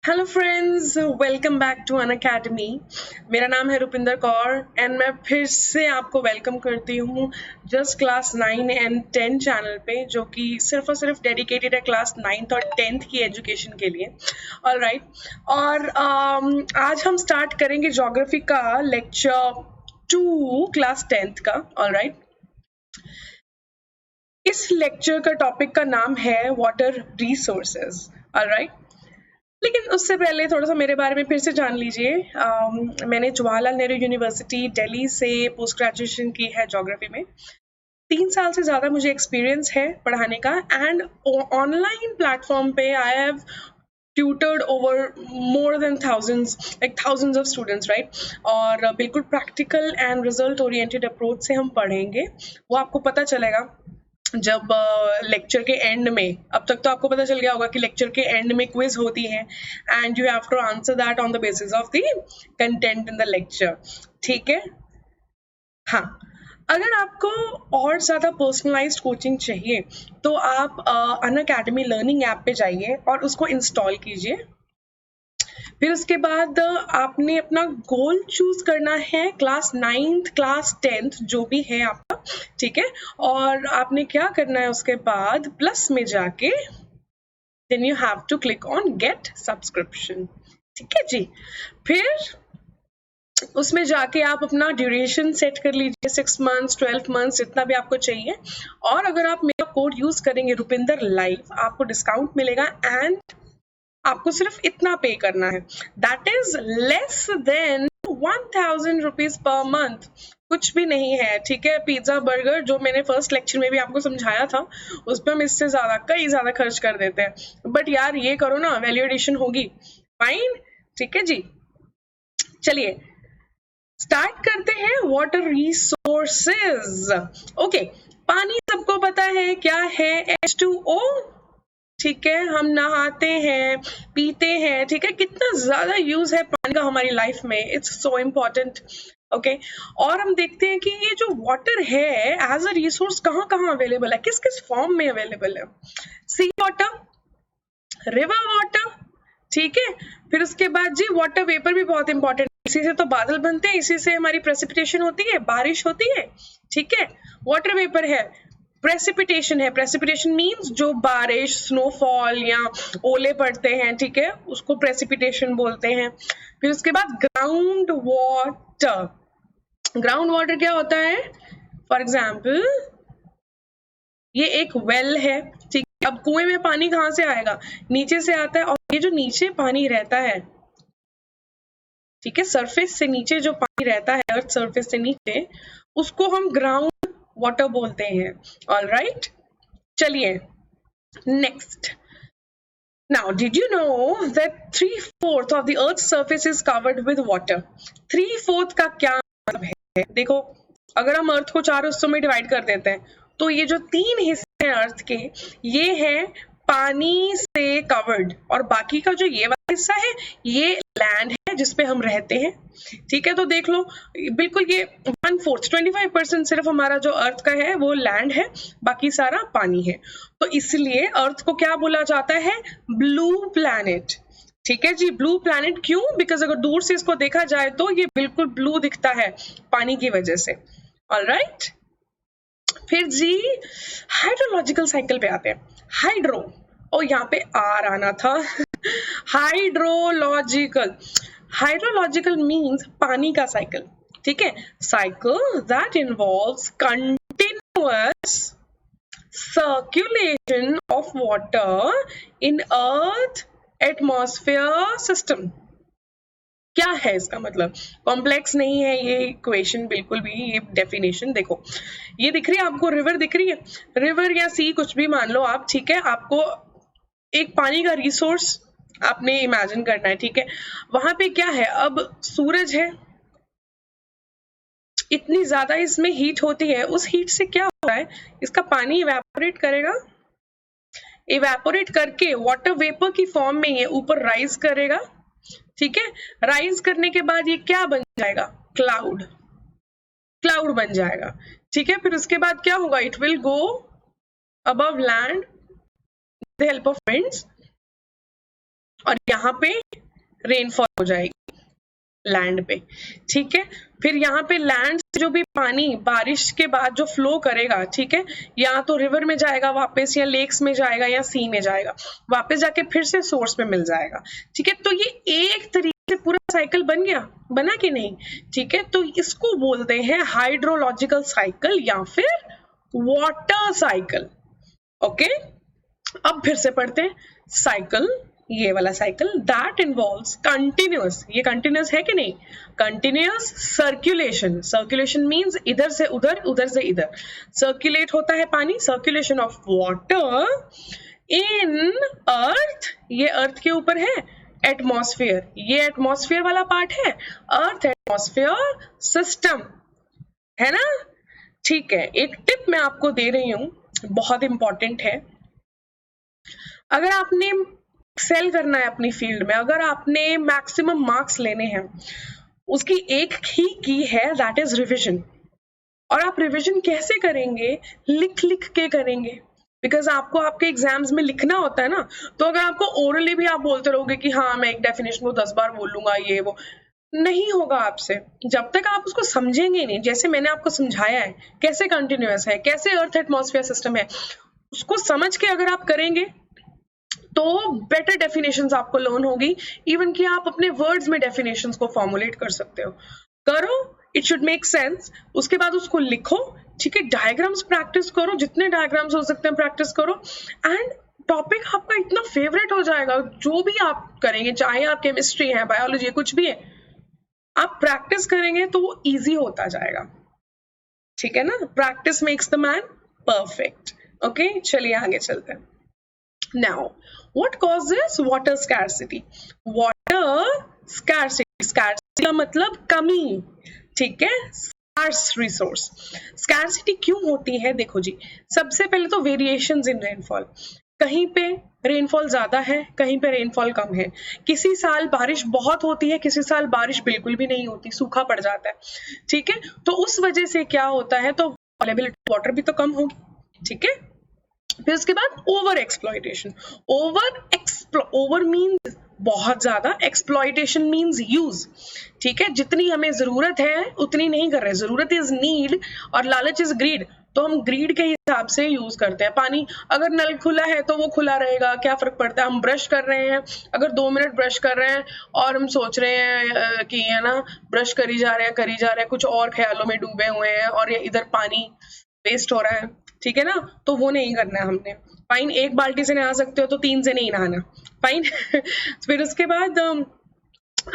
Hello friends, welcome back to Unacademy. मेरा नाम है रुपिंदर कौर एंड मैं फिर से आपको वेलकम करती हूँ जस्ट क्लास 9 एंड 10 चैनल पे, जो कि सिर्फ और सिर्फ डेडिकेटेड है क्लास 9th और 10th की एजुकेशन के लिए। ऑलराइट, और आज हम स्टार्ट करेंगे ज्योग्राफी का लेक्चर 2 क्लास 10th का। ऑलराइट, इस लेक्चर का टॉपिक का नाम है वाटर रिसोर्सेज। ऑलराइट, लेकिन उससे पहले थोड़ा सा मेरे बारे में फिर से जान लीजिए। मैंने जवाहरलाल नेहरू यूनिवर्सिटी दिल्ली से पोस्ट ग्रेजुएशन की है ज्योग्राफी में। 3 साल से ज़्यादा मुझे एक्सपीरियंस है पढ़ाने का एंड ऑनलाइन प्लेटफॉर्म पे I have tutored over more than thousands of students, right? और बिल्कुल practical and result oriented approach से हम पढ़ेंगे। वो आपको पता चलेगा जब लेक्चर के एंड में। अब तक तो आपको पता चल गया होगा कि लेक्चर के एंड में क्विज होती है and you have to answer that on the basis of the content in the lecture. ठीक है, हाँ। अगर आपको और ज़्यादा पर्सनलाइज्ड कोचिंग चाहिए तो आप अन अकेडमी लर्निंग ऐप पे जाइए और उसको इंस्टॉल कीजिए। फिर उसके बाद आपने अपना गोल चूज करना है, क्लास 9th क्लास 10th जो भी है आपका, ठीक है। और आपने क्या करना है उसके बाद प्लस में जाके then you have to click on get subscription. ठीक है जी। फिर उसमें जाके आप अपना ड्यूरेशन सेट कर लीजिए, 6 months 12 months जितना भी आपको चाहिए। और अगर आप मेरा कोड यूज करेंगे रुपिंदर लाइव, आपको डिस्काउंट मिलेगा एंड आपको सिर्फ इतना पे करना है, that is less than 1000 rupees per month. कुछ भी नहीं है, ठीक है। पिज्जा बर्गर जो मैंने फर्स्ट लेक्चर में भी आपको समझाया था, उस पर हम इससे कई ज्यादा खर्च कर देते हैं। बट यार ये करो ना, वैल्यू एडिशन होगी, फाइन। ठीक है जी, चलिए स्टार्ट करते हैं वाटर रिसोर्सेज। ओके, पानी सबको पता है क्या है, H2O। ठीक है, हम नहाते हैं, पीते हैं, ठीक है। कितना ज्यादा यूज है पानी का हमारी लाइफ में, इट्स सो इम्पोर्टेंट। ओके, और हम देखते हैं कि ये जो वाटर है एज अ रिसोर्स कहाँ कहाँ अवेलेबल है, किस किस फॉर्म में अवेलेबल है। सी वाटर, रिवर वाटर, ठीक है। फिर उसके बाद जी वाटर वेपर भी बहुत इंपॉर्टेंट, इसी से तो बादल बनते हैं, इसी से हमारी प्रेसिपिटेशन होती है, बारिश होती है। ठीक है, वाटर वेपर है। प्रेसिपिटेशन है, प्रेसिपिटेशन मींस जो बारिश, स्नोफॉल या ओले पड़ते हैं, ठीक है, उसको प्रेसिपिटेशन बोलते हैं। फिर उसके बाद ग्राउंड वाटर। ग्राउंड वाटर क्या होता है, फॉर एग्जाम्पल ये एक वेल है, ठीक है। अब कुएं में पानी कहाँ से आएगा, नीचे से आता है। और ये जो नीचे पानी रहता है, ठीक है, सरफेस से नीचे जो पानी रहता है, अर्थ सरफेस से नीचे, उसको हम ग्राउंड वाटर बोलते हैं। ऑलराइट, चलिए next. Now, did you know that 3/4 of the Earth's surface is covered with water? 3/4 का क्या मतलब है? देखो, अगर हम अर्थ को 4 हिस्सों में डिवाइड कर देते हैं तो ये जो 3 हिस्से हैं अर्थ के, ये है पानी से कवर्ड, और बाकी का जो ये वाला हिस्सा है ये लैंड है जिसपे हम रहते हैं। ठीक है, तो देख लो, बिल्कुल ये 1/4 25% सिर्फ हमारा जो अर्थ का है वो लैंड है, बाकी सारा पानी है। तो इसलिए अर्थ को क्या बोला जाता है, ब्लू प्लैनेट। ठीक है जी, ब्लू प्लैनेट क्यों, बिकॉज अगर दूर से इसको देखा जाए तो ये बिल्कुल ब्लू दिखता है पानी की वजह से। ऑलराइट, फिर जी हाइड्रोलॉजिकल साइकिल पे आते हैं। हाइड्रो, और यहाँ पे आर आना था हाइड्रोलॉजिकल, हाइड्रोलॉजिकल मीन्स पानी का साइकिल। ठीक है, cycle that involves continuous circulation of water in earth atmosphere system। क्या है इसका मतलब, कॉम्प्लेक्स नहीं है ये इक्वेशन बिल्कुल भी। ये डेफिनेशन देखो, ये दिख रही है आपको, रिवर दिख रही है, रिवर या सी कुछ भी मान लो आप, ठीक है। आपको एक पानी का रिसोर्स आपने इमेजिन करना है, ठीक है। वहां पे क्या है, अब सूरज है, इतनी ज्यादा इसमें हीट होती है, उस हीट से क्या होता है, इसका पानी इवेपोरेट करेगा, इवेपोरेट करके वाटर वेपर की फॉर्म में ये ऊपर राइज करेगा। ठीक है, राइज करने के बाद ये क्या बन जाएगा, क्लाउड, क्लाउड बन जाएगा। ठीक है, फिर उसके बाद क्या होगा, it will go above land with the help of winds, और यहाँ पे रेनफॉल हो जाएगी लैंड पे, ठीक है। फिर यहाँ पे लैंड से जो भी पानी बारिश के बाद जो फ्लो करेगा, ठीक है, या तो रिवर में जाएगा वापस, या लेक्स में जाएगा, या सी में जाएगा, वापस जाके फिर से सोर्स में मिल जाएगा, ठीक है। तो ये एक तरीके से पूरा साइकिल बन गया, बना कि नहीं, ठीक है। तो इसको बोलते हैं हाइड्रोलॉजिकल साइकिल या फिर वाटर साइकिल। ओके, अब फिर से पढ़ते हैं साइकिल, ये वाला साइकिल दैट इन्वॉल्व्स कंटिन्यूअस, ये कंटिन्यूअस है कि नहीं, कंटिन्यूअस सर्कुलेशन, सर्कुलेशन मींस इधर से उधर, उधर से इधर सर्कुलेट होता है पानी, सर्कुलेशन ऑफ वाटर इन अर्थ, ये अर्थ के ऊपर है, एटमॉस्फेयर, ये एटमॉस्फेयर वाला पार्ट है, अर्थ एटमॉस्फेयर सिस्टम, है ना, ठीक है। एक टिप मैं आपको दे रही हूं, बहुत इंपॉर्टेंट है। अगर आपने एक्सेल करना है अपनी फील्ड में, अगर आपने मैक्सिमम मार्क्स लेने हैं, उसकी एक ही की है, दैट इज रिविजन। और आप रिविजन कैसे करेंगे, लिख लिख के करेंगे, बिकॉज आपको आपके एग्जाम्स में लिखना होता है ना। तो अगर आपको ओरली भी आप बोलते रहोगे कि हाँ मैं एक डेफिनेशन को 10 बार बोलूंगा, ये वो नहीं होगा आपसे, जब तक आप उसको समझेंगे नहीं। जैसे मैंने आपको समझाया है कैसे कंटिन्यूअस है, कैसे अर्थ एटमॉस्फेयर सिस्टम है, उसको समझ के अगर आप करेंगे तो बेटर डेफिनेशंस आपको लर्न होगी, इवन कि आप अपने वर्ड्स में डेफिनेशंस को फॉर्मुलेट कर सकते हो। करो, इट शुड मेक सेंस, उसके बाद उसको लिखो, ठीक है। डायग्राम्स प्रैक्टिस करो, जितने डायग्राम्स हो सकते हैं प्रैक्टिस करो, एंड टॉपिक आपका इतना फेवरेट हो जाएगा। जो भी आप करेंगे, चाहे आप केमिस्ट्री है, बायोलॉजी, कुछ भी है, आप प्रैक्टिस करेंगे तो वो इजी होता जाएगा, ठीक है ना। Practice makes the man perfect. Okay, चलिए आगे चलते हैं। Now, what causes water scarcity? Water scarcity, scarcity का मतलब कमी, ठीक है, scarce resource। Scarcity क्यों होती है, देखो जी, सबसे पहले तो variations in rainfall, कहीं पे रेनफॉल ज्यादा है, कहीं पे रेनफॉल कम है। किसी साल बारिश बहुत होती है, किसी साल बारिश बिल्कुल भी नहीं होती, सूखा पड़ जाता है, ठीक है। तो उस वजह से क्या होता है, तो अवेलेबिलिटी वाटर भी तो कम होगी, ठीक है। फिर उसके बाद ओवर एक्सप्लॉयटेशन, ओवर मीन्स बहुत ज्यादा, एक्सप्लॉयटेशन मीन्स यूज, ठीक है। जितनी हमें जरूरत है उतनी नहीं कर रहे, जरूरत इज नीड और लालच इज ग्रीड, तो हम ग्रीड के हिसाब से यूज करते हैं पानी। अगर नल खुला है तो वो खुला रहेगा, क्या फर्क पड़ता है। हम ब्रश कर रहे हैं, अगर 2 मिनट ब्रश कर रहे हैं और हम सोच रहे हैं कि है ना ब्रश करी जा रहे हैं, कुछ और ख्यालों में डूबे हुए हैं और ये इधर पानी वेस्ट हो रहा है, ठीक है ना, तो वो नहीं करना है हमने। फाइन, 1 बाल्टी से नहा सकते हो तो 3 से नहीं नहाना, फाइन। फिर उसके बाद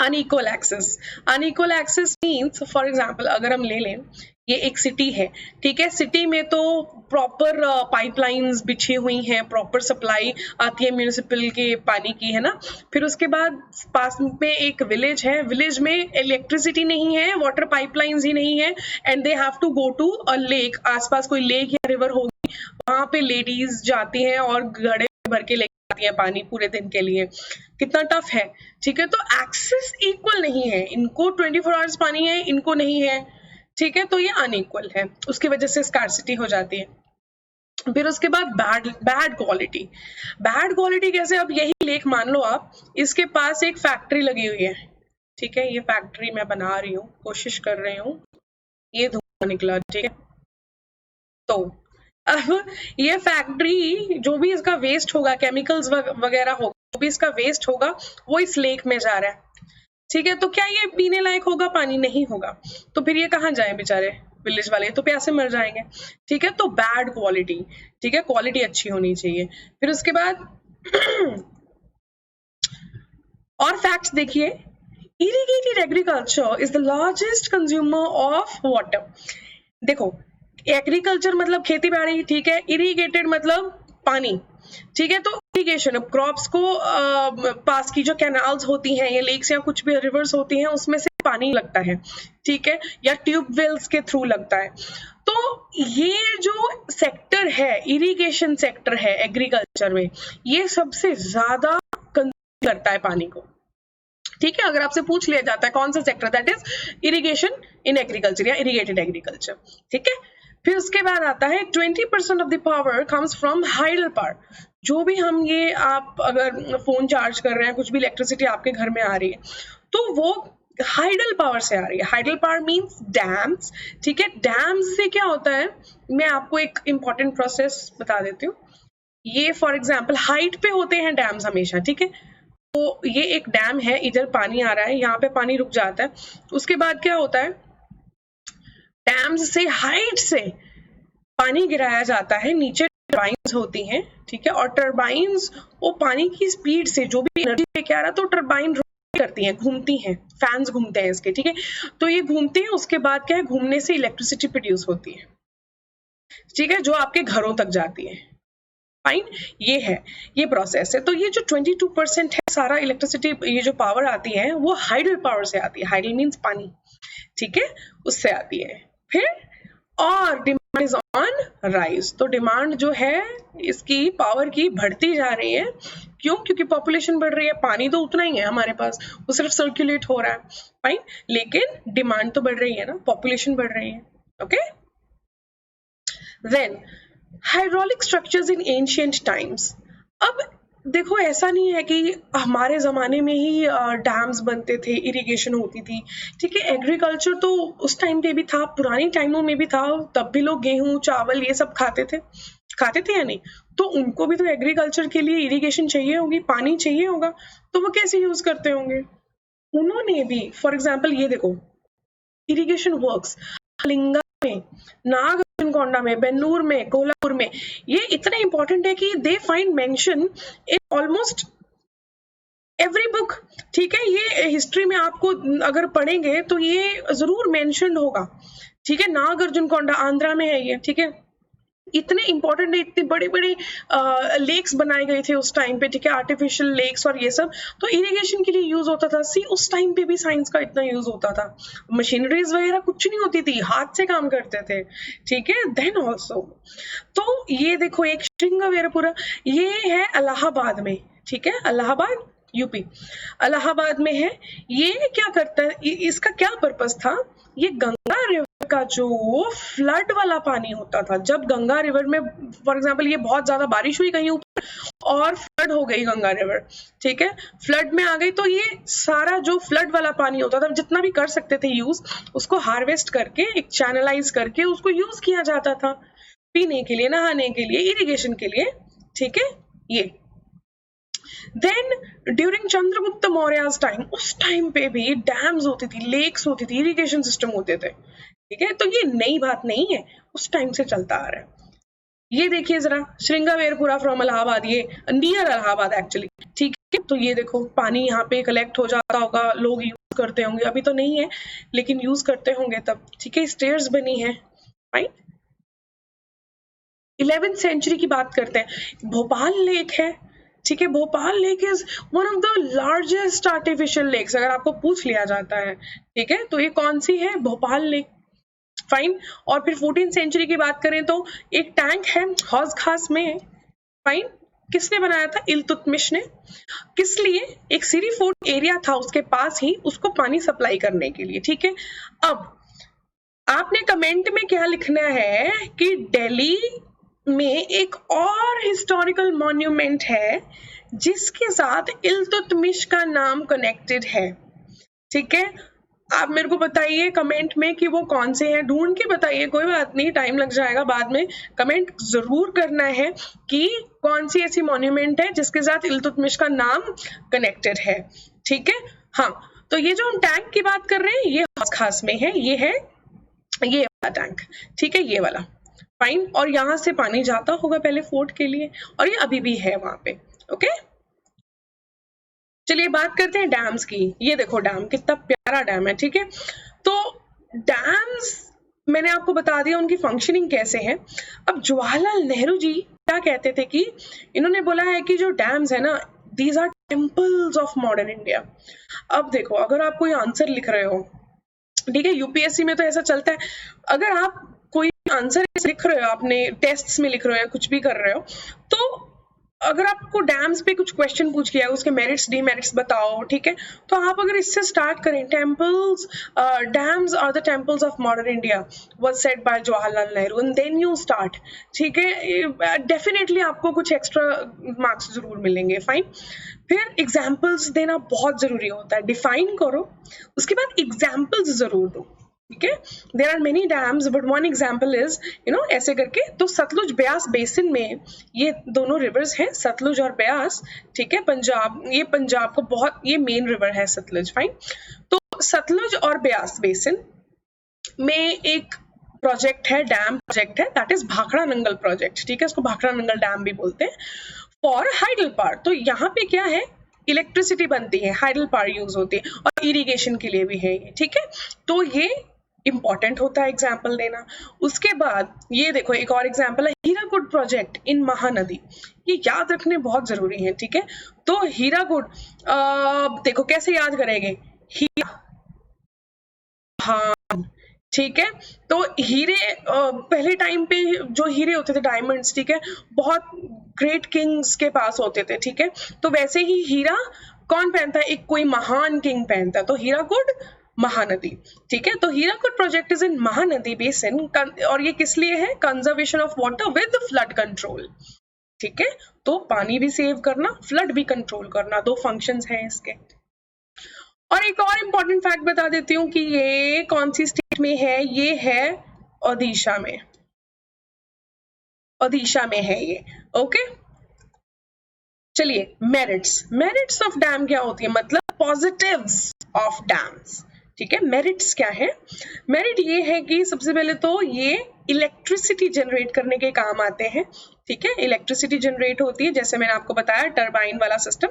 unequal access, unequal access means for example अगर हम ले लें, ये एक सिटी है, ठीक है, सिटी में तो प्रॉपर पाइपलाइंस बिछी हुई हैं, प्रॉपर सप्लाई आती है म्यूनिसिपल के पानी की, है ना। फिर उसके बाद पास में एक विलेज है, विलेज में इलेक्ट्रिसिटी नहीं है, वाटर पाइपलाइंस ही नहीं है, and they have to go to a lake, आसपास कोई लेक या रिवर होगी, वहां पे लेडीज जाती हैं और घड़े भर के लेके आती हैं पानी पूरे दिन के लिए। कितना टफ है, ठीक है। तो एक्सेस इक्वल नहीं है, इनको 24 आवर्स पानी है, इनको नहीं है, ठीक है। तो ये अनइक्वल है, उसकी वजह से स्कार्सिटी हो जाती है। फिर उसके बाद बैड क्वालिटी, बैड क्वालिटी कैसे, अब यही लेक मान लो आप, इसके पास एक फैक्ट्री लगी हुई है, ठीक है, ये फैक्ट्री मैं बना रही हूँ, कोशिश कर रही हूँ, ये धुआं निकला, ठीक है। तो अब ये फैक्ट्री जो भी इसका वेस्ट होगा, केमिकल्स वगैरह होगा, जो भी इसका वेस्ट होगा वो इस लेक में जा रहा है, ठीक है। तो क्या ये पीने लायक होगा पानी, नहीं होगा, तो फिर ये कहाँ जाए बेचारे विलेज वाले, तो प्यासे मर जाएंगे, ठीक है। तो बैड क्वालिटी, ठीक है, क्वालिटी अच्छी होनी चाहिए। फिर उसके बाद और फैक्ट्स देखिए, irrigated agriculture is the largest consumer of water. देखो, एग्रीकल्चर मतलब खेती बाड़ी, ठीक है, इरिगेटेड मतलब पानी, ठीक है। तो इरिगेशन, अब क्रॉप्स को पास की जो कैनाल्स होती हैं, या लेक्स या कुछ भी रिवर्स होती हैं, उसमें से पानी लगता है, ठीक है, या ट्यूबवेल्स के थ्रू लगता है। तो ये जो सेक्टर है, इरिगेशन सेक्टर है एग्रीकल्चर में, ये सबसे ज्यादा कंज्यूम करता है पानी को, ठीक है। अगर आपसे पूछ लिया जाता है कौन सा sector, that is irrigation in agriculture या इरिगेटेड एग्रीकल्चर, ठीक है। फिर उसके बाद आता है 20% of the power comes from hydel power. जो भी हम ये आप अगर फोन चार्ज कर रहे हैं, कुछ भी इलेक्ट्रिसिटी आपके घर में आ रही है, तो वो हाइडल पावर से आ रही है। हाइडल पावर मींस डैम्स, ठीक है। डैम्स से क्या होता है, मैं आपको एक इंपॉर्टेंट प्रोसेस बता देती हूँ। ये फॉर एग्जांपल हाइट पे होते हैं डैम्स हमेशा, ठीक है। तो ये एक डैम है, इधर पानी आ रहा है, यहाँ पे पानी रुक जाता है, उसके बाद क्या होता है, डैम्स से हाइट से पानी गिराया जाता है, नीचे टर्बाइन्स होती हैं, ठीक है। और टर्बाइन्स वो पानी की स्पीड से जो भी एनर्जी लेके आ रहा है, तो टर्बाइन करती हैं, घूमती हैं, फैंस घूमते हैं इसके, ठीक है। तो ये घूमते हैं, उसके बाद क्या है, घूमने से इलेक्ट्रिसिटी प्रोड्यूस होती है, ठीक है, जो आपके घरों तक जाती है। फाइन, ये है, ये प्रोसेस है। तो ये जो 22% है सारा इलेक्ट्रिसिटी, ये जो पावर आती है वो हाइडल पावर से आती है। हाइडल मीन्स पानी, ठीक है, उससे आती है। फिर और डिमांड इज ऑन राइज, तो डिमांड जो है इसकी पावर की बढ़ती जा रही है। क्यों? क्योंकि पॉपुलेशन बढ़ रही है, पानी तो उतना ही है हमारे पास, वो सिर्फ सर्कुलेट हो रहा है, फाइन, लेकिन डिमांड तो बढ़ रही है ना, पॉपुलेशन बढ़ रही है, okay. Then hydraulic structures in ancient times. अब देखो, ऐसा नहीं है कि हमारे ज़माने में ही डैम्स बनते थे, इरिगेशन होती थी, ठीक है। एग्रीकल्चर तो उस टाइम पे भी था, पुरानी टाइमों में भी था, तब भी लोग गेहूं चावल ये सब खाते थे या नहीं? तो उनको भी तो एग्रीकल्चर के लिए इरिगेशन चाहिए होगी, पानी चाहिए होगा, तो वो कैसे यूज करते होंगे? उन्होंने भी, फॉर एग्जाम्पल ये देखो, इरिगेशन वर्क्स कलिंगा में, नागरकोंडा में, बेन्नूर में, कोल्हापुर में, ये इतना इंपॉर्टेंट है कि they find mention in almost every book, ठीक है। ये हिस्ट्री में आपको अगर पढ़ेंगे तो ये जरूर मेंशन होगा, ठीक है। नागार्जुनकोंडा आंध्रा में है ये, ठीक है। इतने इंपॉर्टेंट है, इतने बड़े बड़े लेक्स बनाए गए थे उस टाइम पे, ठीक है, आर्टिफिशियल लेक्स और ये सब, तो इरिगेशन के लिए यूज होता था। सी, उस टाइम पे भी साइंस का इतना यूज होता था, मशीनरीज वगैरह कुछ नहीं होती थी, हाथ से काम करते थे, ठीक है। देन ऑल्सो, तो ये देखो एक श्रृंगवेरपुरा, ये है इलाहाबाद में, ठीक है, इलाहाबाद यूपी, इलाहाबाद में है। ये क्या करता है, इसका क्या पर्पस था, ये गंगा रिवर का जो फ्लड वाला पानी होता था, जब गंगा रिवर में फॉर एग्जांपल ये बहुत ज्यादा बारिश हुई कहीं ऊपर और फ्लड हो गई गंगा रिवर, ठीक है, फ्लड में आ गई, तो ये सारा जो फ्लड वाला पानी होता था, जितना भी कर सकते थे यूज, उसको हार्वेस्ट करके, एक चैनलाइज करके उसको यूज किया जाता था, पीने के लिए, नहाने के लिए, इरिगेशन के लिए, ठीक है। ये देन ड्यूरिंग चंद्रगुप्त मौर्य's टाइम, उस टाइम पे भी डैम्स होती थी, लेक्स होती थी, इरिगेशन सिस्टम होते थे, ठीक है। तो ये नई बात नहीं है, उस टाइम से चलता आ रहा है। ये देखिए जरा, श्रृंगवेरपुरा फ्रॉम इलाहाबाद, ये नियर इलाहाबाद एक्चुअली, ठीक है। तो ये देखो पानी यहाँ पे कलेक्ट हो जाता होगा, लोग यूज करते होंगे, अभी तो नहीं है लेकिन यूज करते होंगे तब, ठीक है। स्टेयर्स बनी है, राइट। 11th सेंचुरी की बात करते हैं, भोपाल लेक है, ठीक है। Bhopal lake is one of the largest artificial lakes, अगर आपको पूछ लिया जाता है, ठीक है, तो ये कौन सी है, भोपाल लेक, फाइन। और फिर 14th सेंचुरी की बात करें तो एक टैंक है हौज खास में, फाइन, किसने बनाया था, इल्तुतमिश ने। किस लिए, एक सीरी फोर्ट एरिया था उसके पास ही, उसको पानी सप्लाई करने के लिए, ठीक है। अब आपने कमेंट में क्या लिखना है कि दिल्ली में एक और हिस्टोरिकल मॉन्यूमेंट है जिसके साथ इल्तुतमिश का नाम कनेक्टेड है, ठीक है। आप मेरे को बताइए कमेंट में कि वो कौन से हैं, ढूंढ के बताइए, कोई बात नहीं, टाइम लग जाएगा, बाद में कमेंट जरूर करना है कि कौन सी ऐसी मॉन्यूमेंट है जिसके साथ इल्तुतमिश का नाम कनेक्टेड है, ठीक है। हाँ, तो ये जो हम टैंक की बात कर रहे हैं ये खास में है, ये है ये वाला टैंक, ठीक है, ये वाला, फाइन। और यहाँ से पानी जाता होगा पहले फोर्ट के लिए, और ये अभी भी है वहां पे, ओके। चलिए बात करते हैं डैम्स की। ये देखो डैम, कितना प्यारा डैम है, ठीक है। तो डैम्स मैंने आपको बता दिया उनकी फंक्शनिंग कैसे है। अब जवाहरलाल नेहरू जी क्या कहते थे कि इन्होंने बोला है कि जो डैम्स है ना, these are temples of modern India. अब देखो, अगर आप कोई आंसर लिख रहे हो, ठीक है, यूपीएससी में तो ऐसा चलता है, अगर आप कोई आंसर लिख रहे हो, आपने टेस्ट्स में लिख रहे हो या कुछ भी कर रहे हो, तो अगर आपको डैम्स पे कुछ क्वेश्चन पूछ किया उसके मेरिट्स डीमेरिट्स बताओ, ठीक है, तो आप अगर इससे स्टार्ट करें, temples dams are the temples of modern India was said by Jawaharlal Nehru, and then you start, ठीक है, डेफिनेटली आपको कुछ एक्स्ट्रा मार्क्स जरूर मिलेंगे, फाइन। फिर एग्जाम्पल्स देना बहुत जरूरी होता है, डिफाइन करो, उसके बाद एग्जाम्पल्स जरूर दो, ठीक है। There are many dams but one example is ऐसे करके, तो सतलुज ब्यास बेसिन में ये दोनों रिवर्स हैं, सतलुज और ब्यास, ठीक है, पंजाब को बहुत, ये मेन रिवर है सतलुज, फाइन। तो सतलुज और ब्यास बेसिन में एक प्रोजेक्ट है, डैम प्रोजेक्ट है, that is Bhakra Nangal project, ठीक है, इसको भाखड़ा नंगल डैम भी बोलते हैं, फॉर हाइडल पावर। तो यहाँ पे क्या है, इलेक्ट्रिसिटी बनती है, हाइडल पावर यूज होती है, और इरिगेशन के लिए भी है ये, ठीक है। तो ये इंपॉर्टेंट होता है एग्जाम्पल देना। उसके बाद ये देखो एक और एग्जाम्पल है, हीराकुड प्रोजेक्ट इन महानदी, ये याद रखने बहुत जरूरी है, ठीक है। तो हीराकुड देखो कैसे याद करेंगे, हीरा, हाँ, ठीक है। तो हीरे पहले टाइम पे जो हीरे होते थे, डायमंड्स, ठीक है, बहुत ग्रेट किंग्स के पास होते थे, ठीक है। तो वैसे ही हीरा कौन पहनता है, एक कोई महान किंग पहनता है, तो हीराकुड महानदी, ठीक है। तो Hirakud project is in Mahanadi basin, और ये किस लिए है, conservation of water with flood control, ठीक है। तो पानी भी सेव करना, फ्लड भी कंट्रोल करना, दो फंक्शंस हैं इसके। और एक और इम्पोर्टेंट फैक्ट बता देती हूँ कि ये कौन सी स्टेट में है, ये है ओडिशा में, ओडिशा में है ये, ओके। चलिए, मेरिट्स ऑफ डैम क्या होती है, मतलब पॉजिटिव्स ऑफ डैम्स, ठीक है। मेरिट्स क्या है, मेरिट ये है कि सबसे पहले तो ये इलेक्ट्रिसिटी जनरेट करने के काम आते हैं, ठीक है, इलेक्ट्रिसिटी जनरेट होती है, जैसे मैंने आपको बताया टरबाइन वाला सिस्टम,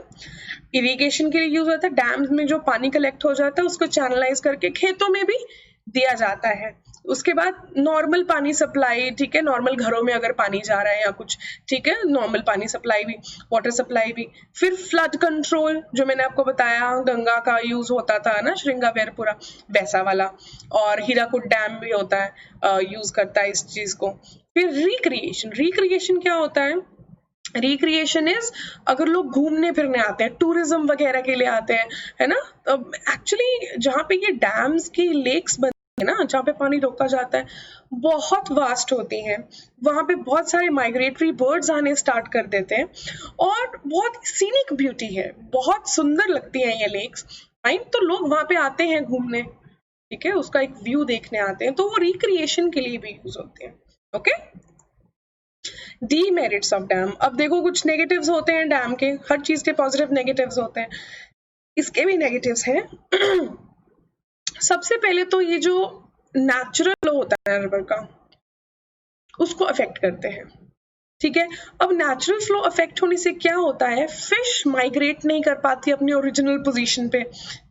इरिगेशन के लिए यूज होता है, डैम्स में जो पानी कलेक्ट हो जाता है उसको चैनलाइज करके खेतों में भी दिया जाता है। उसके बाद नॉर्मल पानी सप्लाई, ठीक है, नॉर्मल घरों में अगर पानी जा रहा है या कुछ, ठीक है, नॉर्मल पानी सप्लाई भी, वाटर सप्लाई भी। फिर फ्लड कंट्रोल, जो मैंने आपको बताया गंगा का यूज होता था ना, श्रृंगावेरपुरा वैसा वाला, और हीराकुड डैम भी होता है, यूज करता है इस चीज को। फिर रिक्रिएशन क्या होता है, रिक्रिएशन इज अगर लोग घूमने फिरने आते हैं, टूरिज्म वगैरह के लिए आते हैं, है ना, एक्चुअली जहाँ पे ये डैम्स की लेक्स बनती है ना, जहाँ पे पानी रोका जाता है, बहुत वास्ट होती हैं, वहां पे बहुत सारे माइग्रेटरी बर्ड्स आने स्टार्ट कर देते हैं, और बहुत सीनिक ब्यूटी है, बहुत सुंदर लगती है ये लेक्स, फाइन। तो लोग वहां पे आते हैं घूमने, ठीक है, उसका एक व्यू देखने आते हैं, तो वो रिक्रिएशन के लिए भी यूज होते हैं, ओके। डीमेरिट्स ऑफ डैम, अब देखो कुछ नेगेटिव्स होते हैं डैम के, हर चीज के पॉजिटिव नेगेटिव्स होते हैं, इसके भी नेगेटिव्स हैं। सबसे पहले तो ये जो नेचुरल फ्लो होता है रिवर का, उसको अफेक्ट करते हैं, ठीक है। अब नेचुरल फ्लो अफेक्ट होने से क्या होता है, फिश माइग्रेट नहीं कर पाती अपनी ओरिजिनल पोजीशन पे,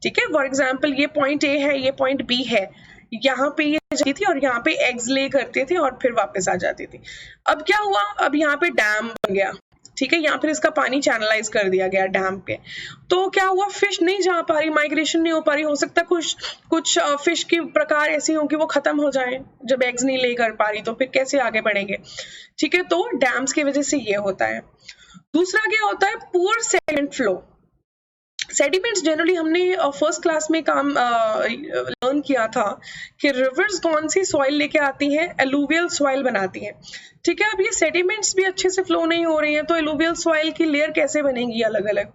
ठीक है। फॉर एग्जांपल ये पॉइंट ए है, ये पॉइंट बी है, यहाँ पे ये जाती थी और यहाँ पे एग्स ले करते थे और फिर वापस आ जाती थी। अब क्या हुआ, अब यहाँ पे डैम बन गया, ठीक है, यहाँ पर इसका पानी चैनलाइज कर दिया गया डैम पे, तो क्या हुआ, फिश नहीं जा पा रही, माइग्रेशन नहीं हो पा रही, हो सकता कुछ फिश की प्रकार ऐसी हो कि वो खत्म हो जाए, जब एग्स नहीं ले कर पा रही तो फिर कैसे आगे बढ़ेंगे, ठीक है। तो डैम्स की वजह से ये होता है। दूसरा क्या होता है, poor sediment flow. Sediments generally हमने फर्स्ट क्लास में काम लर्न किया था कि रिवर्स कौन सी सॉइल लेके आती हैं, एलुवियल सॉइल बनाती हैं, ठीक है। अब ये सेडिमेंट्स भी अच्छे से फ्लो नहीं हो रही हैं, तो एलुवियल सॉइल की लेयर कैसे बनेगी अलग अलग,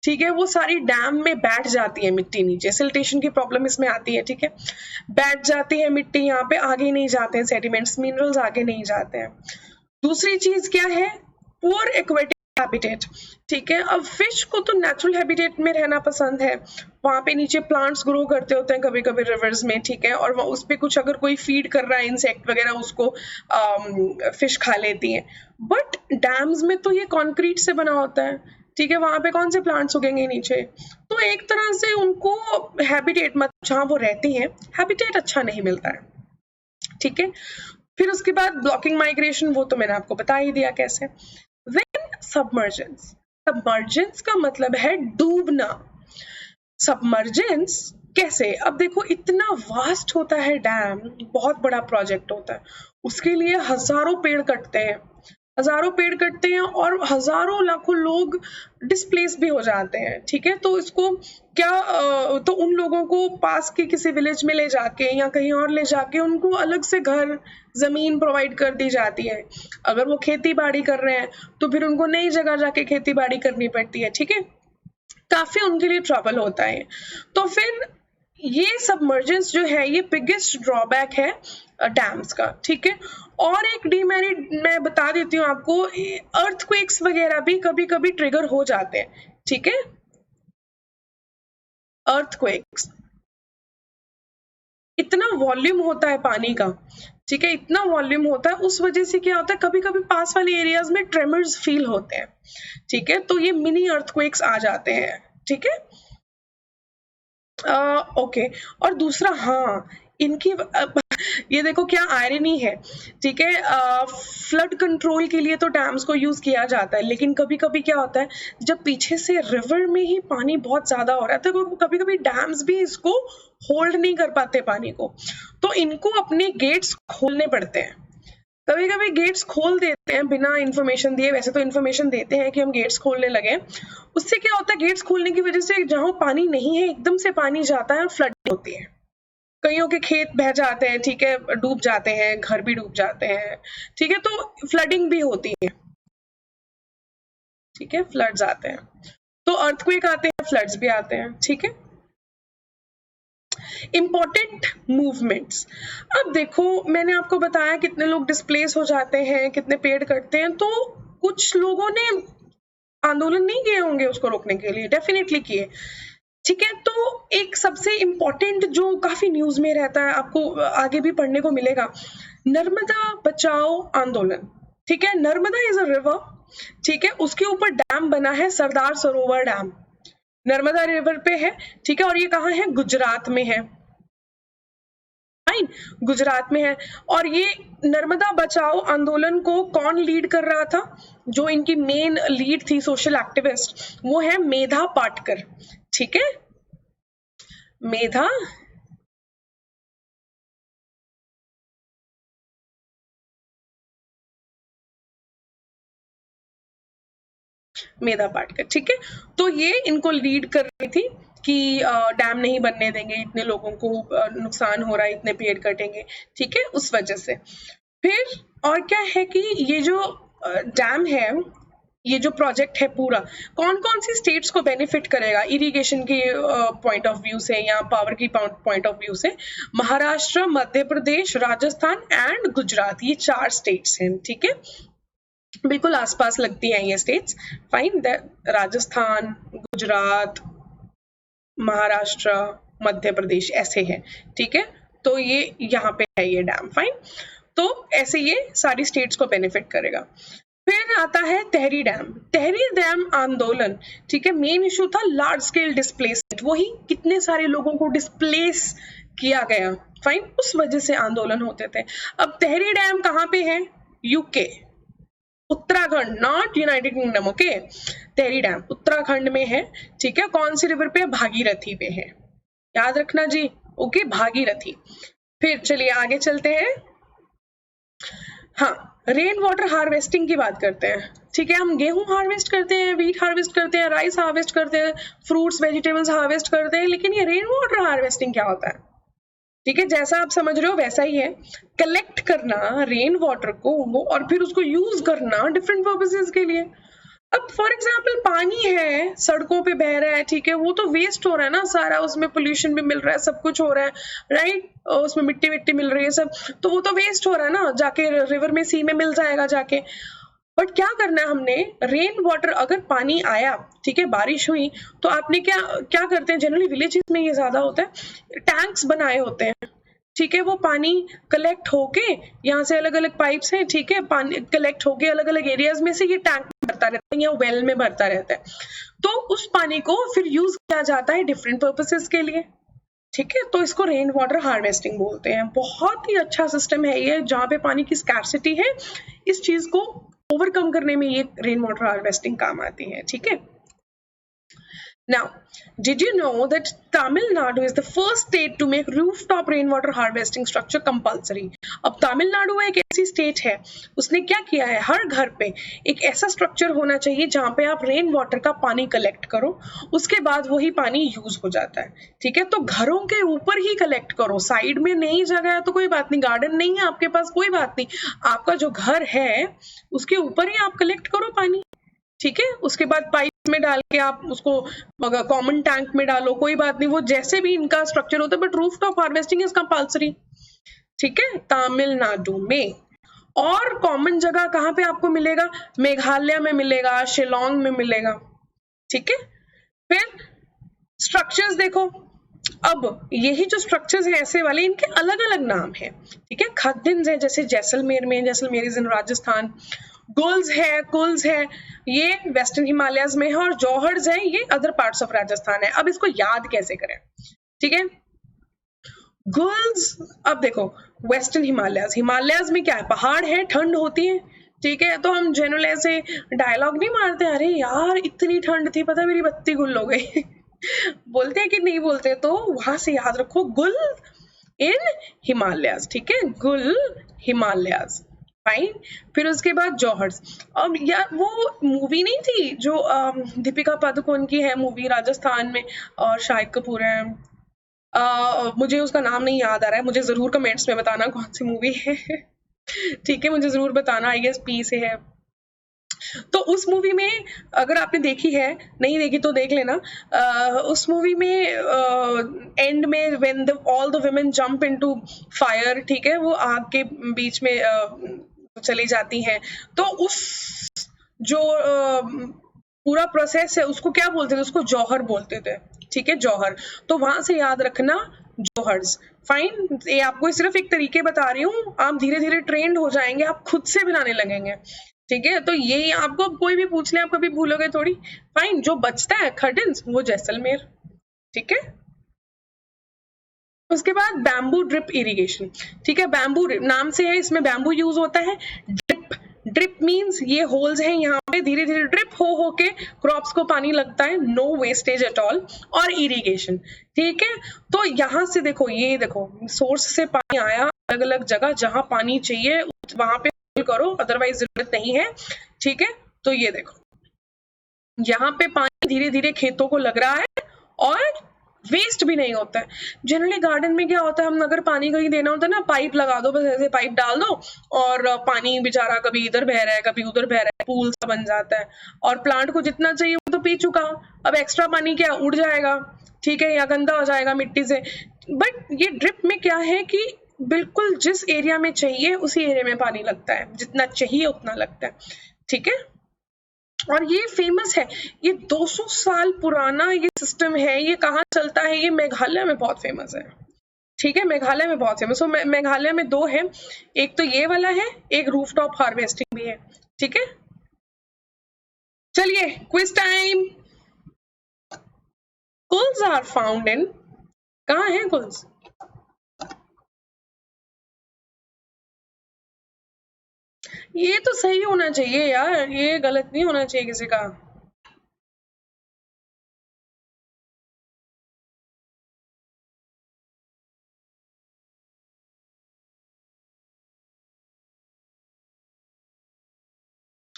ठीक है, वो सारी डैम में बैठ जाती है मिट्टी नीचे, सिल्टेशन की प्रॉब्लम इसमें आती है, ठीक है, बैठ जाती है मिट्टी, यहाँ पे आगे नहीं जाते हैं सेडिमेंट्स, मिनरल्स आगे नहीं जाते हैं। दूसरी चीज क्या है, पुअर एक्वेटिक हैबिटेट, ठीक है। अब फिश को तो नेचुरल हैबिटेट में रहना पसंद है, वहां पे नीचे प्लांट्स ग्रो करते होते हैं कभी कभी रिवर्स में, ठीक है, और उस पे कुछ अगर कोई फीड कर रहा है इंसेक्ट वगैरह, उसको फिश खा लेती है। बट डैम्स में तो ये कंक्रीट से बना होता है, ठीक है, वहां पे कौन से प्लांट्स उगेंगे नीचे, तो एक तरह से उनको हैबिटेट, मतलब जहाँ वो रहती हैं हैबिटेट अच्छा नहीं मिलता है, ठीक है। फिर उसके बाद ब्लॉकिंग माइग्रेशन, वो तो मैंने आपको बता ही दिया कैसे। सबमर्जेंस का मतलब है डूबना। सबमर्जेंस कैसे, अब देखो इतना वास्ट होता है डैम, बहुत बड़ा प्रोजेक्ट होता है, उसके लिए हजारों पेड़ कटते हैं, हजारों पेड़ कटते हैं और हजारों लाखों लोग डिस्प्लेस भी हो जाते हैं, ठीक है। तो इसको क्या तो उन लोगों को पास के किसी विलेज में ले जाके या कहीं और ले जाके उनको अलग से घर जमीन प्रोवाइड कर दी जाती है। अगर वो खेती बाड़ी कर रहे हैं तो फिर उनको नई जगह जाके खेती बाड़ी करनी पड़ती है, ठीक है। काफी उनके लिए ट्रबल होता है। तो फिर ये सबमर्जेंस जो है ये बिगेस्ट ड्रॉबैक है डैम्स का, ठीक है। और एक डीमेरिट मैं बता देती हूँ आपको, अर्थक्वेक्स वगैरह भी कभी कभी ट्रिगर हो जाते हैं, ठीक है। अर्थक्वेक्स, इतना वॉल्यूम होता है पानी का, ठीक है, इतना वॉल्यूम होता है, उस वजह से क्या होता है कभी कभी पास वाले एरियाज में ट्रेमर्स फील होते हैं, ठीक है। तो ये मिनी अर्थक्वेक्स आ जाते हैं, ठीक है। ओके। और दूसरा, हाँ, इनकी ये देखो क्या आयरनी है, ठीक है। फ्लड कंट्रोल के लिए तो डैम्स को यूज किया जाता है, लेकिन कभी कभी क्या होता है जब पीछे से रिवर में ही पानी बहुत ज्यादा हो रहा है तो कभी कभी डैम्स भी इसको होल्ड नहीं कर पाते पानी को, तो इनको अपने गेट्स खोलने पड़ते हैं। कभी कभी गेट्स खोल देते हैं बिना इंफॉर्मेशन दिए, वैसे तो इंफॉर्मेशन देते हैं कि हम गेट्स खोलने लगे। उससे क्या होता है गेट्स खोलने की वजह से जहां पानी नहीं है एकदम से पानी जाता है और फ्लडिंग होती है, कईयों के खेत बह जाते हैं, ठीक है, डूब जाते हैं, घर भी डूब जाते हैं, ठीक है। तो फ्लडिंग भी होती है, ठीक है, फ्लड्स आते हैं, तो अर्थक्वेक आते हैं, फ्लड्स भी आते हैं, ठीक है। इंपॉर्टेंट मूवमेंट्स, अब देखो मैंने आपको बताया कितने लोग डिस्प्लेस हो जाते हैं, कितने पेड़ कटते हैं, तो कुछ लोगों ने आंदोलन नहीं किए होंगे उसको रोकने के लिए, डेफिनेटली किए, ठीक है। तो एक सबसे इम्पोर्टेंट जो काफी न्यूज में रहता है, आपको आगे भी पढ़ने को मिलेगा, नर्मदा बचाओ आंदोलन, ठीक है। नर्मदा इज अ रिवर, ठीक है, उसके ऊपर डैम बना है, सरदार सरोवर डैम, नर्मदा रिवर पे है, ठीक है। और ये कहाँ है, गुजरात में है, फाइन, गुजरात में है। और ये नर्मदा बचाओ आंदोलन को कौन लीड कर रहा था, जो इनकी मेन लीड थी सोशल एक्टिविस्ट, वो है मेधा पाटकर, ठीक है। मेधा पाटकर, ठीक है। तो ये इनको लीड कर रही थी कि डैम नहीं बनने देंगे, इतने लोगों को नुकसान हो रहा है, इतने पेड़ कटेंगे, ठीक है, उस वजह से। फिर और क्या है कि ये जो डैम है, ये जो प्रोजेक्ट है पूरा, कौन कौन सी स्टेट्स को बेनिफिट करेगा इरिगेशन के पॉइंट ऑफ व्यू से या पावर की पॉइंट ऑफ व्यू से, महाराष्ट्र, मध्य प्रदेश, राजस्थान एंड गुजरात, ये 4 स्टेट्स हैं, ठीक है, बिल्कुल आसपास लगती हैं ये स्टेट्स, फाइन। राजस्थान, गुजरात, महाराष्ट्र, मध्य प्रदेश ऐसे हैं, ठीक है। तो ये यहाँ पे है ये डैम, फाइन। तो ऐसे ये सारी स्टेट्स को बेनिफिट करेगा। फिर आता है तहरी डैम, तहरी डैम आंदोलन, ठीक है। मेन इशू था लार्ज स्केल डिस्प्लेसमेंट, वही कितने सारे लोगों को डिस्प्लेस किया गया, फाइन, उस वजह से आंदोलन होते थे। अब तहरी डैम कहाँ पे है, UK, Uttarakhand, not United kingdom, okay. Tehri dam Uttarakhand में है, ठीक है। कौन सी रिवर पे, भागीरथी पे है, याद रखना जी, ओके, भागीरथी। फिर चलिए आगे चलते हैं, हाँ, रेन वाटर हार्वेस्टिंग की बात करते हैं, ठीक है। हम गेहूं हार्वेस्ट करते हैं, व्हीट हार्वेस्ट करते हैं, राइस हार्वेस्ट करते हैं, फ्रूट्स वेजिटेबल्स हार्वेस्ट करते हैं, लेकिन ये रेन वाटर हार्वेस्टिंग क्या होता है, ठीक है। जैसा आप समझ रहे हो वैसा ही है, कलेक्ट करना रेन वाटर को वो और फिर उसको यूज करना डिफरेंट पर्पसेस के लिए। अब फॉर एग्जाम्पल पानी है, सड़कों पे बह रहा है, ठीक है, वो तो वेस्ट हो रहा है ना सारा, उसमें पोल्यूशन भी मिल रहा है, सब कुछ हो रहा है, राइट, उसमें मिट्टी विट्टी मिल रही है सब, तो वो तो वेस्ट हो रहा है ना, जाके रिवर में, सी में मिल जाएगा जाके। बट क्या करना है हमने, रेन वाटर, अगर पानी आया, ठीक है, बारिश हुई, तो आपने क्या क्या करते हैं, जनरली विलेजेस में ये ज्यादा होता है, टैंक्स बनाए होते हैं, ठीक है। वो पानी कलेक्ट होके, यहाँ से अलग अलग पाइप्स हैं, ठीक है, पानी कलेक्ट होके अलग अलग एरियाज में से ये टैंक में भरता रहता है या वेल में भरता रहता है, तो उस पानी को फिर यूज किया जाता है डिफरेंट पर्पसेस के लिए, ठीक है। तो इसको रेन वाटर हार्वेस्टिंग बोलते हैं। बहुत ही अच्छा सिस्टम है ये, जहाँ पे पानी की स्कैर्सिटी है, इस चीज को ओवरकम करने में ये रेन वाटर हार्वेस्टिंग काम आती है, ठीक है। Now, did you know that Tamil Nadu is the first state to make rooftop rainwater harvesting structure compulsory? अब तमिलनाडु एक ऐसी स्टेट है, उसने क्या किया है, हर घर पे एक ऐसा स्ट्रक्चर होना चाहिए जहां पे आप रेन वाटर का पानी कलेक्ट करो, उसके बाद वही पानी यूज हो जाता है। ठीक है, तो घरों के ऊपर ही कलेक्ट करो, साइड में नहीं जगह है तो कोई बात नहीं, गार्डन नहीं है आपके पास कोई बात नहीं, आपका जो घर है उसके ऊपर ही आप कलेक्ट करो पानी। ठीक है, उसके बाद पाइप में डाल के आप उसको कॉमन टैंक में डालो, कोई बात नहीं, वो जैसे भी इनका स्ट्रक्चर होता है, but rooftop harvesting is compulsory. ठीक है, तमिलनाडु में। और कॉमन जगह कहाँ पे आपको मिलेगा, मेघालय में मिलेगा, शिलोंग में मिलेगा। ठीक है, फिर स्ट्रक्चर्स देखो, अब यही जो स्ट्रक्चर्स है ऐसे वाले, इनके अलग अलग नाम है। ठीक है, खद्दिन्स है जैसे जैसलमेर में, जैसलमेर इज इन राजस्थान, गुल्स है, कुल्स है, ये वेस्टर्न हिमालयस में है, और जौहर्स है, ये अदर पार्ट्स ऑफ राजस्थान है। अब इसको याद कैसे करें, ठीक है, गुल्स, अब देखो वेस्टर्न हिमालयस, हिमालयस में क्या है, पहाड़ है, ठंड होती है। ठीक है, तो हम जनरल ऐसे डायलॉग नहीं मारते, अरे यार इतनी ठंड थी, पता मेरी बत्ती गुल हो गई बोलते हैं कि नहीं बोलते, तो वहां से याद रखो, गुल इन हिमालयस। ठीक है, गुल हिमालयस, फाइन। फिर उसके बाद जौहर्स। अब यार वो मूवी नहीं थी जो दीपिका पादुकोण की है मूवी राजस्थान में, और शाहिद कपूर है, मुझे उसका नाम नहीं याद आ रहा है, मुझे जरूर कमेंट्स में बताना कौन सी मूवी है ठीक है, मुझे जरूर बताना, आई गेस पी से है। तो उस मूवी में अगर आपने देखी है, नहीं देखी तो देख लेना, उस मूवी में एंड में when all the women jump into fire, ठीक है, वो आग के बीच में चली जाती हैं, तो उस जो पूरा प्रोसेस है उसको क्या बोलते थे, उसको जौहर बोलते थे। ठीक है, जौहर, तो वहां से याद रखना जौहर्स, फाइन। ये आपको सिर्फ एक तरीके बता रही हूँ, आप धीरे धीरे ट्रेंड हो जाएंगे, आप खुद से बनाने लगेंगे। ठीक है, तो यही आपको कोई भी पूछ ले आप कभी भूलोगे थोड़ी, फाइन। जो बचता है खडिन्स, वो जैसलमेर। ठीक है, उसके बाद बैम्बू ड्रिप इरिगेशन। ठीक है, बैम्बू नाम से है, इसमें बैम्बू यूज होता है। ड्रिप, ड्रिप मींस ये होल्स हैं यहाँ पे, धीरे धीरे ड्रिप हो के क्रॉप्स को पानी लगता है, नो वेस्टेज एट ऑल। और इरिगेशन, ठीक है, तो यहाँ से देखो, ये देखो सोर्स से पानी आया, अलग अलग जगह जहां पानी चाहिए वहां पे करो, अदरवाइज जरूरत नहीं है। ठीक है, तो ये देखो यहाँ पे पानी धीरे धीरे खेतों को लग रहा है और वेस्ट भी नहीं होता है। जनरली गार्डन में क्या होता है, हम अगर पानी कहीं देना होता है ना, पाइप लगा दो, बस ऐसे पाइप डाल दो और पानी बेचारा कभी इधर बह रहा है कभी उधर बह रहा है, पूल सा बन जाता है, और प्लांट को जितना चाहिए वो तो पी चुका, अब एक्स्ट्रा पानी क्या उड़ जाएगा, ठीक है, या गंदा हो जाएगा मिट्टी से। बट ये ड्रिप में क्या है कि बिल्कुल जिस एरिया में चाहिए उसी एरिया में पानी लगता है, जितना चाहिए उतना लगता है। ठीक है, और ये फेमस है, ये 200 साल पुराना ये सिस्टम है। ये कहाँ चलता है, ये मेघालय में बहुत फेमस है। ठीक है, मेघालय में बहुत फेमस। मेघालय में दो है, एक तो ये वाला है, एक रूफटॉप हार्वेस्टिंग भी है। ठीक है, चलिए quiz time. Kuls are found in, कहाँ है कुल्स, ये तो सही होना चाहिए यार, ये गलत नहीं होना चाहिए किसी का।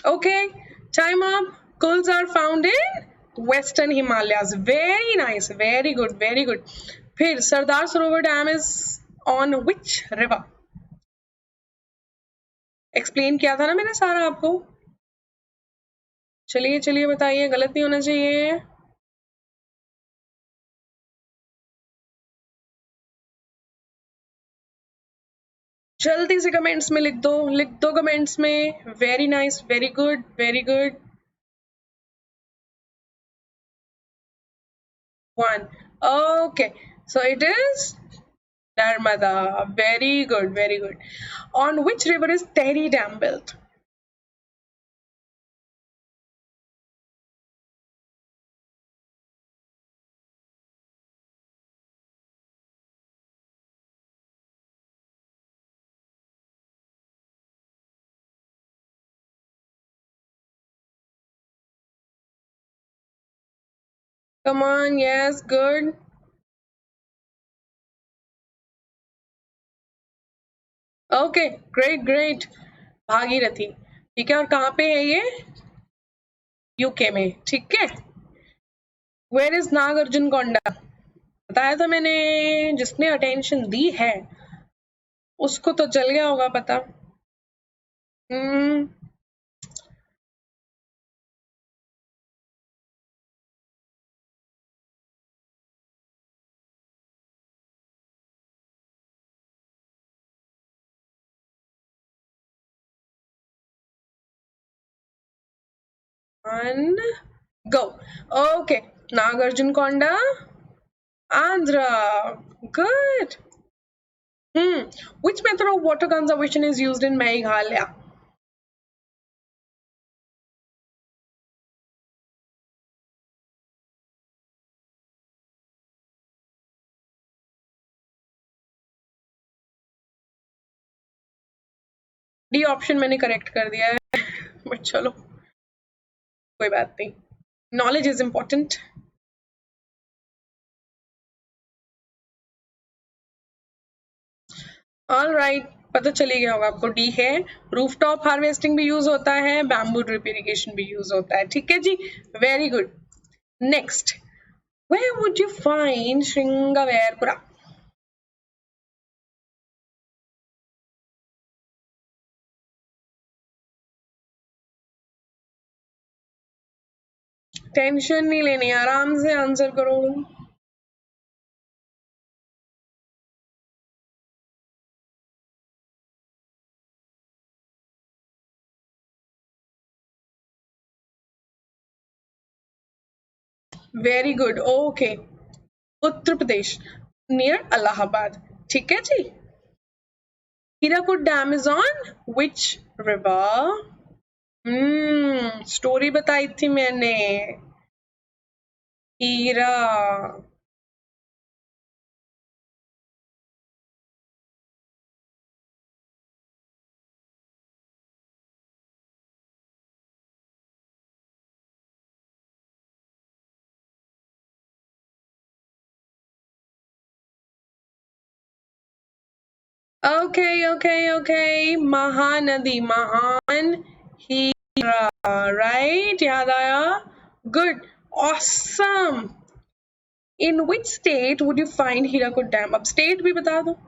Okay, time up. Kulls are found in Western Himalayas. Very nice, very good, very good. फिर Sardar Sarovar dam is on which river? Explain किया था ना मैंने सारा आपको। चलिए चलिए बताइए, गलत नहीं होना चाहिए। जल्दी से कमेंट्स में लिख दो कमेंट्स में। Very nice, very good, very good. One. Okay, so it is Narmada. Very good, very good. On which river is Tehri Dam built? Come on, yes, good. Okay, great great. Bhagirathi, ठीक है। और कहाँ पे है ये? UK में, ठीक है। वेयर इज नागार्जुन कोंडा? बताया था मैंने, जिसने अटेंशन दी है उसको तो चल गया होगा पता। One, go. Okay, Nagarjun Konda, Andhra. Good. Which method of water conservation is used in Meghalaya? D option मैंने करेक्ट कर दिया है, बट चलो कोई बात नहीं, knowledge is important. All right, पता चली गया होगा आपको, डी है। रूफटॉप हार्वेस्टिंग भी यूज होता है, बैम्बू ड्रिप इरिगेशन भी यूज होता है, ठीक है जी, very good. Next, where would you find Shringaverapura? Tension नहीं लेनी, आराम से आंसर करो। Very good, okay. Uttar Pradesh, near Allahabad, ठीक है जी। Hirakud dam is on which river? Story बताई थी मैंने, हीरा। ओके ओके ओके, महानदी, महान हीरा, राइट, याद आया, good, awesome. In which state would you find Hirakud dam? अब स्टेट भी बता दो।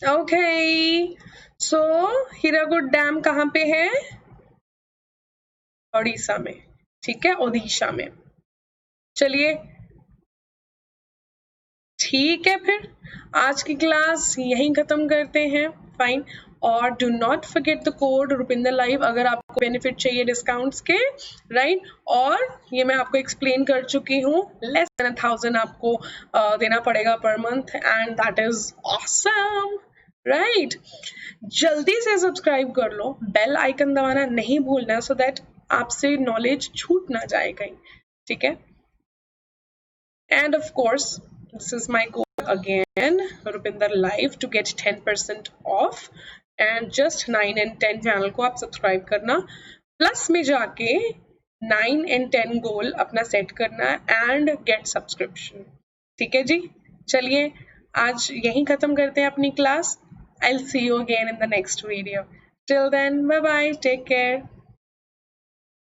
ओके, सो हीराकुड डैम कहाँ पे है? ओडिशा में, ठीक है, ओडिशा में। चलिए ठीक है, फिर आज की क्लास यहीं खत्म करते हैं, फाइन। और do not forget the code Rupinder live अगर आपको बेनिफिट चाहिए डिस्काउंट्स के, राइट। और ये मैं आपको एक्सप्लेन कर चुकी हूँ, लेस देन 1000 आपको देना पड़ेगा per month, and that is awesome, right. जल्दी से सब्सक्राइब कर लो, बेल आइकन दबाना नहीं भूलना, सो दैट आपसे नॉलेज छूट ना जाए कहीं, ठीक है। And of course, this is my code again, Rupinder Live, to get 10% off. And just 9 and 10 channel को आप सब्सक्राइब करना, प्लस में जाके 9 and 10 गोल अपना सेट करना एंड गेट सब्सक्रिप्शन, ठीक है जी। चलिए आज यहीं खत्म करते हैं अपनी class. I'll see you again in the next video. Till then, bye bye, take care.